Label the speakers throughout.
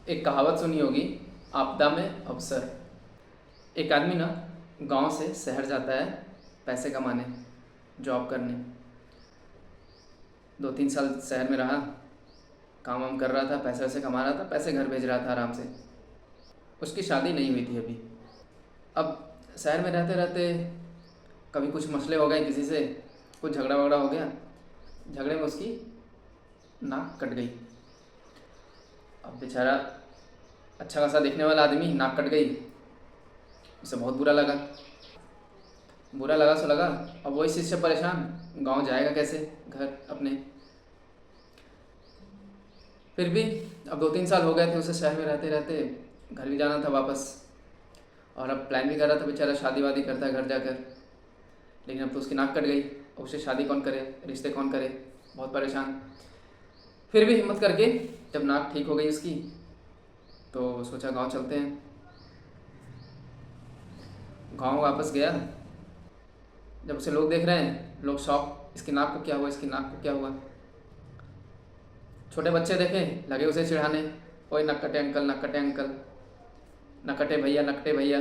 Speaker 1: एक कहावत सुनी होगी, आपदा में अवसर। एक आदमी ना गांव से शहर जाता है पैसे कमाने, जॉब करने। 2-3 साल शहर में रहा, काम वाम कर रहा था, पैसे वैसे कमा रहा था, पैसे घर भेज रहा था आराम से। उसकी शादी नहीं हुई थी अभी। अब शहर में रहते रहते कभी कुछ मसले हो गए किसी से, कुछ झगड़ा वगड़ा हो गया, झगड़े में उसकी नाक कट गई। अब बेचारा अच्छा खासा दिखने वाला आदमी, नाक कट गई, उसे बहुत बुरा लगा। बुरा लगा सो लगा, अब वो इस चीज़ से परेशान, गांव जाएगा कैसे घर अपने। फिर भी अब 2-3 साल हो गए थे उसे शहर में रहते रहते, घर भी जाना था वापस। और अब प्लान भी कर रहा था बेचारा, शादी वादी करता है घर जाकर। लेकिन अब तो उसकी नाक कट गई, अब उसे शादी कौन करे, रिश्ते कौन करे, बहुत परेशान। फिर भी हिम्मत करके जब नाक ठीक हो गई उसकी, तो सोचा गांव चलते हैं। गांव वापस गया। जब उसे लोग देख रहे हैं, लोग शौक, इसकी नाक को क्या हुआ, इसकी नाक को क्या हुआ। छोटे बच्चे देखे, लगे उसे चिढ़ाने, ओए नक्कटे अंकल, नक्कटे अंकल, नक्कटे भैया, नक्कटे भैया।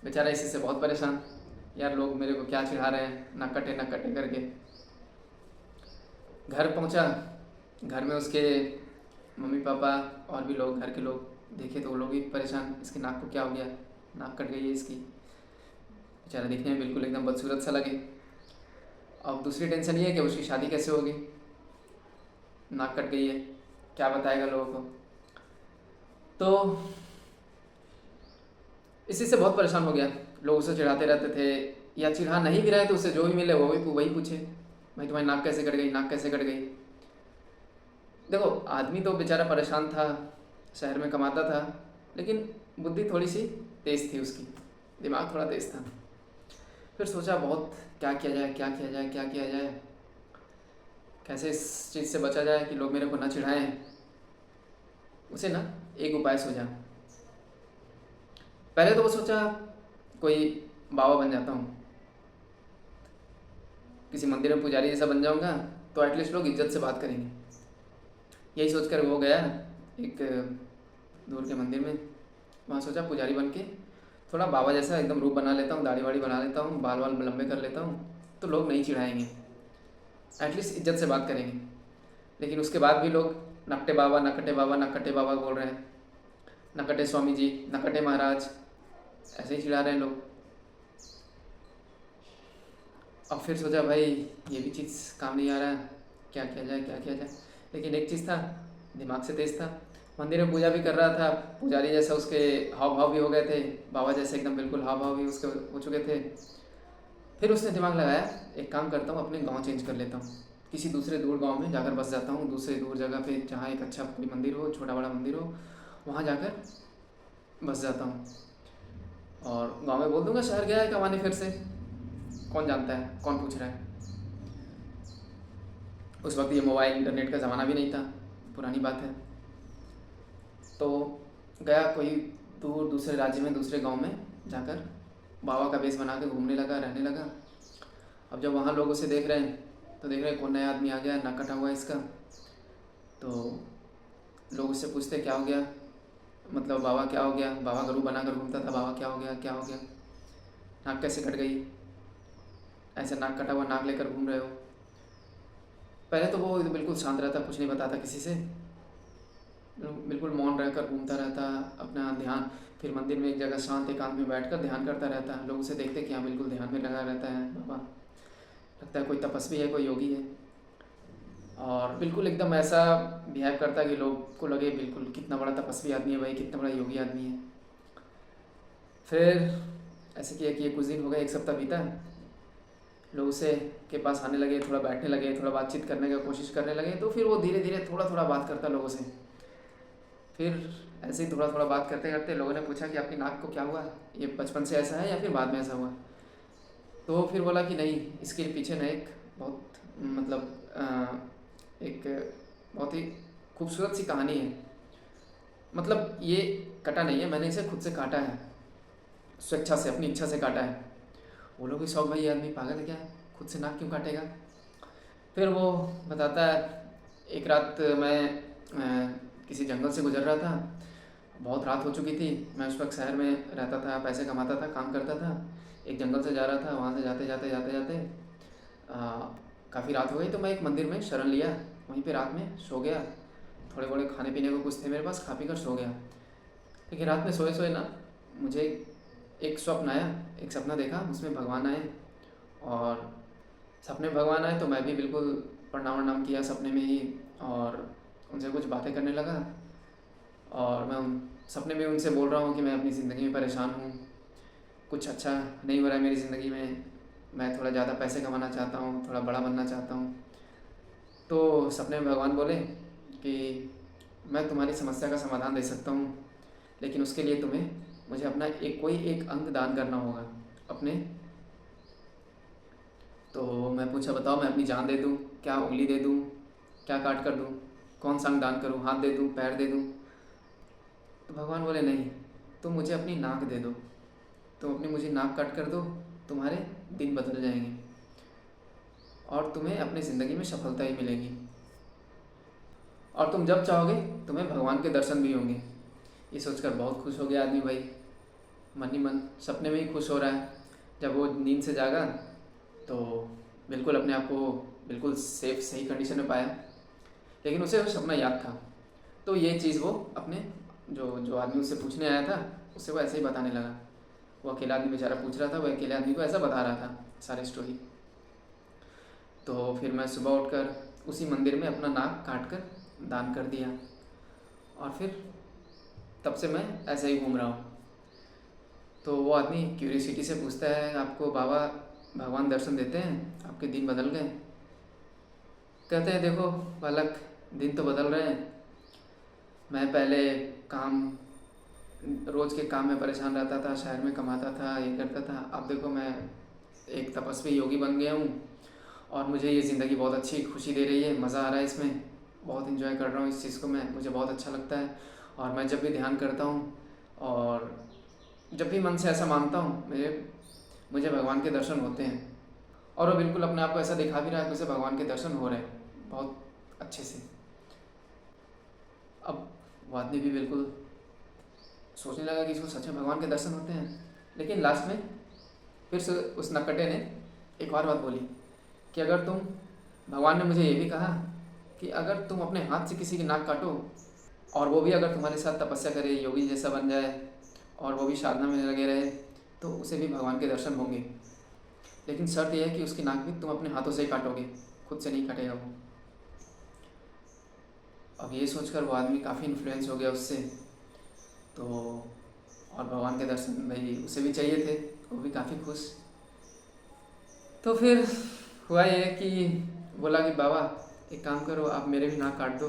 Speaker 1: बेचारा इसी से बहुत परेशान, यार लोग मेरे को क्या चिढ़ा रहे हैं, नक्कटे नक्कटे करके। घर पहुंचा, घर में उसके मम्मी पापा और भी लोग, घर के लोग देखे तो वो लोग भी परेशान, इसकी नाक को क्या हो गया, नाक कट गई है इसकी। बेचारा दिखने में बिल्कुल एकदम बदसूरत सा लगे। अब दूसरी टेंशन ये है कि उसकी शादी कैसे होगी, नाक कट गई है, क्या बताएगा लोगों को। तो इसी से बहुत परेशान हो गया। लोग उसे चिढ़ाते रहते थे, या चिढ़ा नहीं भी रहे तो उसे जो भी मिले वो भी वही पूछे, भाई तुम्हारी नाक कैसे कट गई, नाक कैसे कट गई। देखो आदमी तो बेचारा परेशान था, शहर में कमाता था, लेकिन बुद्धि थोड़ी सी तेज़ थी उसकी, दिमाग थोड़ा तेज़ था। फिर सोचा बहुत क्या किया जाए, क्या किया जाए, क्या किया जाए, कैसे इस चीज़ से बचा जाए कि लोग मेरे को ना चिढ़ाएं। उसे ना एक उपाय सूझा। पहले तो वो सोचा कोई बाबा बन जाता हूँ, किसी मंदिर में पुजारी जैसा बन जाऊँगा, तो एटलीस्ट लोग इज्जत से बात करेंगे। यही सोचकर वो गया एक दूर के मंदिर में। वहाँ सोचा पुजारी बन के थोड़ा बाबा जैसा एकदम रूप बना लेता हूँ, दाढ़ी वाड़ी बना लेता हूँ, बाल वाल लंबे कर लेता हूँ, तो लोग नहीं चिढ़ाएंगे, एटलीस्ट इज्जत से बात करेंगे। लेकिन उसके बाद भी लोग नकटे बाबा, नकटे बाबा, नकटे बाबा बोल रहे हैं, नकटे स्वामी जी, नकटे महाराज, ऐसे ही चिढ़ा रहे हैं लोग। अब फिर सोचा भाई ये भी चीज़ काम नहीं आ रहा है, क्या किया जाए, क्या किया जाए। लेकिन एक चीज़ था, दिमाग से तेज था, मंदिर में पूजा भी कर रहा था, पुजारी जैसा उसके हाव भाव भी हो गए थे, बाबा जैसे एकदम बिल्कुल हाव भाव भी उसके हो चुके थे। फिर उसने दिमाग लगाया, एक काम करता हूँ, अपने गांव चेंज कर लेता हूँ, किसी दूसरे दूर गांव में जाकर बस जाता हूँ, दूसरे दूर जगह पे जहाँ एक अच्छा कोई मंदिर हो, छोटा बड़ा मंदिर हो, वहाँ जाकर बस जाता हूँ। और गांव में बोल दूंगा शहर गया है कमाने फिर से, कौन जानता है, कौन पूछ रहा है। उस वक्त ये मोबाइल इंटरनेट का ज़माना भी नहीं था, पुरानी बात है। तो गया कोई दूर दूसरे राज्य में, दूसरे गांव में जाकर बाबा का वेश बना के घूमने लगा, रहने लगा। अब जब वहाँ लोग उसे देख रहे हैं तो देख रहे हैं कौन नया आदमी आ गया, नाक कटा हुआ है इसका। तो लोग उससे पूछते क्या हो गया, मतलब बाबा क्या हो गया, बाबा का रूप बनाकर घूमता था, बाबा क्या हो गया, क्या हो गया, नाक कैसे कट गई, ऐसे नाक कटा हुआ नाक लेकर घूम रहे हो। पहले तो वो बिल्कुल शांत रहता, कुछ नहीं बताता किसी से, बिल्कुल मौन रहकर घूमता रहता अपना ध्यान। फिर मंदिर में एक जगह शांत एकांत में बैठकर ध्यान करता रहता। लोग उसे देखते कि हाँ बिल्कुल ध्यान में लगा रहता है बाबा, लगता है कोई तपस्वी है, कोई योगी है। और बिल्कुल एकदम ऐसा बिहेव करता है कि लोग को लगे बिल्कुल कितना बड़ा तपस्वी आदमी है भाई, कितना बड़ा योगी आदमी है। फिर ऐसे किया कि कुछ दिन हो गए, एक सप्ताह बीता, लोग उसे के पास आने लगे, थोड़ा बैठने लगे, थोड़ा बातचीत करने की कोशिश करने लगे। तो फिर वो धीरे धीरे थोड़ा थोड़ा बात करता लोगों से। फिर ऐसे ही थोड़ा थोड़ा बात करते करते लोगों ने पूछा कि आपकी नाक को क्या हुआ, ये बचपन से ऐसा है या फिर बाद में ऐसा हुआ। तो फिर बोला कि नहीं, इसके पीछे ना एक बहुत मतलब एक बहुत ही खूबसूरत सी कहानी है। मतलब ये कटा नहीं है, मैंने इसे खुद से काटा है, स्वेच्छा से, अपनी इच्छा से काटा है। वो लोग भी शौक, भाई ये आदमी पागल है क्या, खुद से नाक क्यों काटेगा। फिर वो बताता है, एक रात मैं किसी जंगल से गुजर रहा था। बहुत रात हो चुकी थी। मैं उस वक्त शहर में रहता था, पैसे कमाता था, काम करता था। एक जंगल से जा रहा था, वहाँ से जाते जाते जाते जाते काफ़ी रात हो गई, तो मैं एक मंदिर में शरण लिया। वहीं पे रात में सो गया। थोड़े बड़े खाने पीने को कुछ थे मेरे पास, खा पी कर सो गया। लेकिन रात में सोए सोए ना मुझे एक स्वप्न आया, एक सपना देखा, उसमें भगवान आए। और सपने में भगवान आए तो मैं भी बिल्कुल प्रणाम वरनाम किया सपने में ही, और उनसे कुछ बातें करने लगा। और मैं उन सपने में उनसे बोल रहा हूँ कि मैं अपनी ज़िंदगी में परेशान हूँ, कुछ अच्छा नहीं हो रहा है मेरी ज़िंदगी में, मैं थोड़ा ज़्यादा पैसे कमाना चाहता हूँ, थोड़ा बड़ा बनना चाहता हूँ। तो सपने में भगवान बोले कि मैं तुम्हारी समस्या का समाधान दे सकता हूँ, लेकिन उसके लिए तुम्हें मुझे अपना कोई एक अंग दान करना होगा अपने। तो मैं पूछा, बताओ मैं अपनी जान दे दूँ, क्या उंगली दे दूँ, क्या काट कर दूँ, कौन सा अंग दान करूँ, हाथ दे दूँ, पैर दे दूँ? तो भगवान बोले, नहीं, तुम मुझे अपनी नाक दे दो, तुम अपनी मुझे नाक काट कर दो, तुम्हारे दिन बदल जाएंगे और तुम्हें अपनी ज़िंदगी में सफलता ही मिलेगी, और तुम जब चाहोगे तुम्हें भगवान के दर्शन भी होंगे। ये सोचकर बहुत खुश हो गया आदमी भाई, मन ही मन सपने में ही खुश हो रहा है। जब वो नींद से जागा तो बिल्कुल अपने आप को बिल्कुल सेफ सही कंडीशन में पाया, लेकिन उसे वो सपना याद था। तो ये चीज़ वो अपने जो जो आदमी उससे पूछने आया था उससे वो ऐसे ही बताने लगा। वो अकेला आदमी बेचारा पूछ रहा था, वो अकेले आदमी को ऐसा बता रहा था सारी स्टोरी। तो फिर मैं सुबह उठकर उसी मंदिर में अपना नाक काट कर दान कर दिया, और फिर तब से मैं ऐसे ही घूम रहा हूँ। तो वो आदमी क्यूरियसिटी से पूछता है, आपको बाबा भगवान दर्शन देते हैं, आपके दिन बदल गए? कहते हैं, देखो बालक, दिन तो बदल रहे हैं। मैं पहले काम रोज़ के काम में परेशान रहता था, शहर में कमाता था, ये करता था। अब देखो मैं एक तपस्वी योगी बन गया हूँ, और मुझे ये ज़िंदगी बहुत अच्छी खुशी दे रही है, मज़ा आ रहा है इसमें, बहुत इन्जॉय कर रहा हूँ इस चीज़ को मैं, मुझे बहुत अच्छा लगता है। और मैं जब भी ध्यान करता हूँ और जब भी मन से ऐसा मानता हूँ, मुझे भगवान के दर्शन होते हैं। और वो बिल्कुल अपने आप को ऐसा दिखा भी रहा है कि उसे भगवान के दर्शन हो रहे हैं बहुत अच्छे से। अब वो आदमी भी बिल्कुल सोचने लगा कि इसको सच में भगवान के दर्शन होते हैं। लेकिन लास्ट में फिर से उस नक्कटे ने एक और बात बोली कि अगर तुम, भगवान ने मुझे ये भी कहा कि अगर तुम अपने हाथ से किसी की नाक काटो और वो भी अगर तुम्हारे साथ तपस्या करे, योगी जैसा बन जाए और वो भी साधना में लगे रहे, तो उसे भी भगवान के दर्शन होंगे। लेकिन शर्त यह है कि उसकी नाक भी तुम अपने हाथों से ही काटोगे, खुद से नहीं काटेगा वो। अब ये सोचकर वो आदमी काफ़ी इन्फ्लुएंस हो गया उससे। तो और भगवान के दर्शन भाई उसे भी चाहिए थे, वो भी काफ़ी खुश। तो फिर हुआ ये कि बोला कि बाबा एक काम करो, आप मेरे भी नाक काट दो,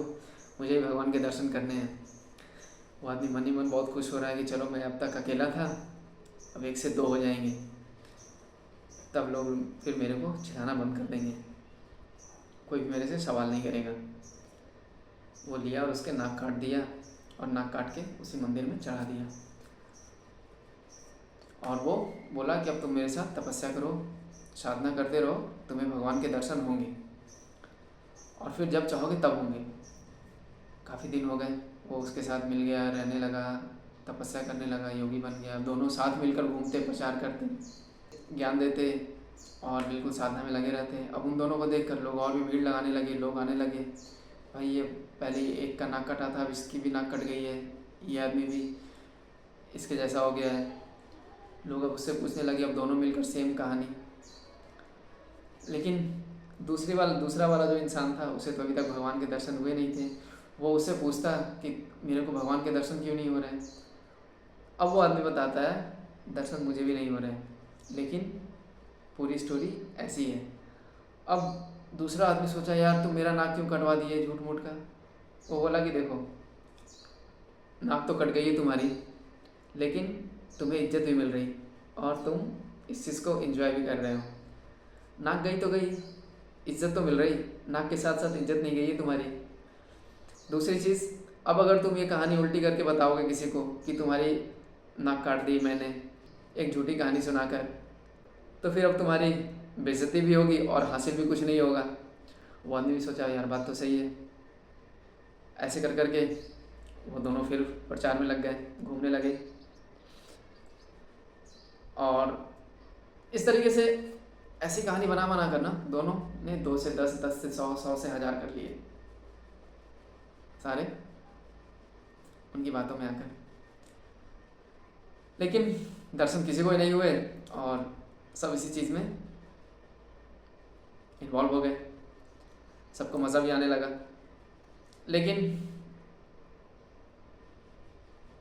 Speaker 1: मुझे भी भगवान के दर्शन करने हैं। वो आदमी मन ही मन बहुत खुश हो रहा है कि चलो, मैं अब तक अकेला था, अब 1 से 2 हो जाएंगे, तब लोग फिर मेरे को चिढ़ाना बंद कर देंगे, कोई भी मेरे से सवाल नहीं करेगा। वो लिया और उसके नाक काट दिया, और नाक काट के उसी मंदिर में चढ़ा दिया। और वो बोला कि अब तुम मेरे साथ तपस्या करो, साधना करते रहो, तुम्हें भगवान के दर्शन होंगे, और फिर जब चाहोगे तब होंगे। काफ़ी दिन हो गए, वो उसके साथ मिल गया, रहने लगा, तपस्या करने लगा, योगी बन गया। दोनों साथ मिलकर घूमते, प्रचार करते, ज्ञान देते और बिल्कुल साधना में लगे रहते। अब उन दोनों को देखकर लोग और भी भीड़ लगाने लगे, लोग आने लगे, भाई ये पहले एक का नाक कटा था, अब इसकी भी नाक कट गई है, ये आदमी भी इसके जैसा हो गया है। लोग अब उससे पूछने लगे, अब दोनों मिलकर सेम कहानी। लेकिन दूसरा वाला जो इंसान था, उसे तो अभी तक भगवान के दर्शन हुए नहीं थे। वो उससे पूछता कि मेरे को भगवान के दर्शन क्यों नहीं हो रहे हैं। अब वो आदमी बताता है, दर्शन मुझे भी नहीं हो रहे हैं, लेकिन पूरी स्टोरी ऐसी है। अब दूसरा आदमी सोचा, यार तुम मेरा नाक क्यों कटवा दिए झूठ मूठ का। वो बोला कि देखो, नाक तो कट गई है तुम्हारी, लेकिन तुम्हें इज्जत भी मिल रही और तुम इस चीज़ को एंजॉय भी कर रहे हो। नाक गई तो गई, इज्जत तो मिल रही, नाक के साथ साथ इज्जत नहीं गई है तुम्हारी। दूसरी चीज़, अब अगर तुम ये कहानी उल्टी करके बताओगे किसी को कि तुम्हारी नाक काट दी मैंने, एक झूठी कहानी सुनाकर, तो फिर अब तुम्हारी बेइज्जती भी होगी और हासिल भी कुछ नहीं होगा। वो आदमी भी सोचा, यार बात तो सही है। ऐसे कर करके वो दोनों फिर प्रचार में लग गए, घूमने लगे। और इस तरीके से ऐसी कहानी बना बना कर ना दोनों ने 2 से 10, 10 से 100, 100 से 1000 कर लिए सारे उनकी बातों में आकर। लेकिन दर्शन किसी को ही नहीं हुए और सब इसी चीज़ में इन्वॉल्व हो गए, सबको मज़ा भी आने लगा। लेकिन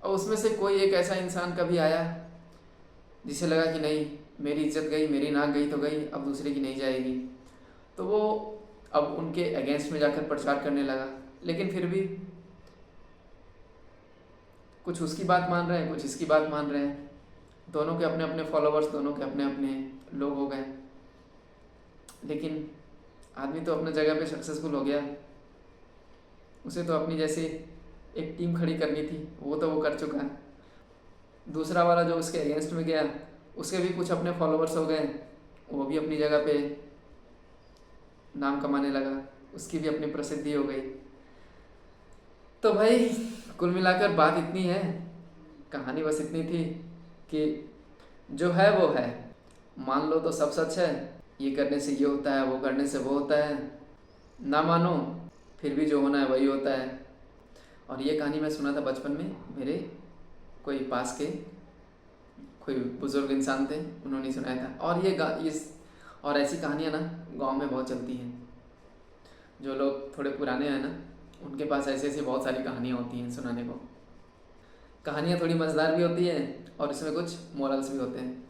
Speaker 1: और उसमें से कोई एक ऐसा इंसान कभी आया जिसे लगा कि नहीं, मेरी इज्जत गई, मेरी नाक गई तो गई, अब दूसरे की नहीं जाएगी। तो वो अब उनके अगेंस्ट में जाकर प्रचार करने लगा। लेकिन फिर भी कुछ उसकी बात मान रहे हैं, कुछ इसकी बात मान रहे हैं। दोनों के अपने अपने फॉलोवर्स, दोनों के अपने अपने लोग हो गए। लेकिन आदमी तो अपने जगह पे सक्सेसफुल हो गया, उसे तो अपनी जैसे एक टीम खड़ी करनी थी, वो तो वो कर चुका है। दूसरा वाला जो उसके अगेंस्ट में गया, उसके भी कुछ अपने फॉलोवर्स हो गए, वो भी अपनी जगह पे नाम कमाने लगा, उसकी भी अपनी प्रसिद्धि हो गई। तो भाई कुल मिलाकर बात इतनी है, कहानी बस इतनी थी कि जो है वो है, मान लो तो सब सच है, ये करने से ये होता है, वो करने से वो होता है, ना मानो फिर भी जो होना है वही होता है। और ये कहानी मैं सुना था बचपन में, मेरे कोई पास के कोई बुजुर्ग इंसान थे, उन्होंने सुनाया था। और और ऐसी कहानियाँ ना गांव में बहुत चलती हैं। जो लोग थोड़े पुराने हैं ना, उनके पास ऐसी ऐसी बहुत सारी कहानियाँ होती हैं सुनाने को। कहानियाँ थोड़ी मज़ेदार भी होती हैं और इसमें कुछ मोरल्स भी होते हैं।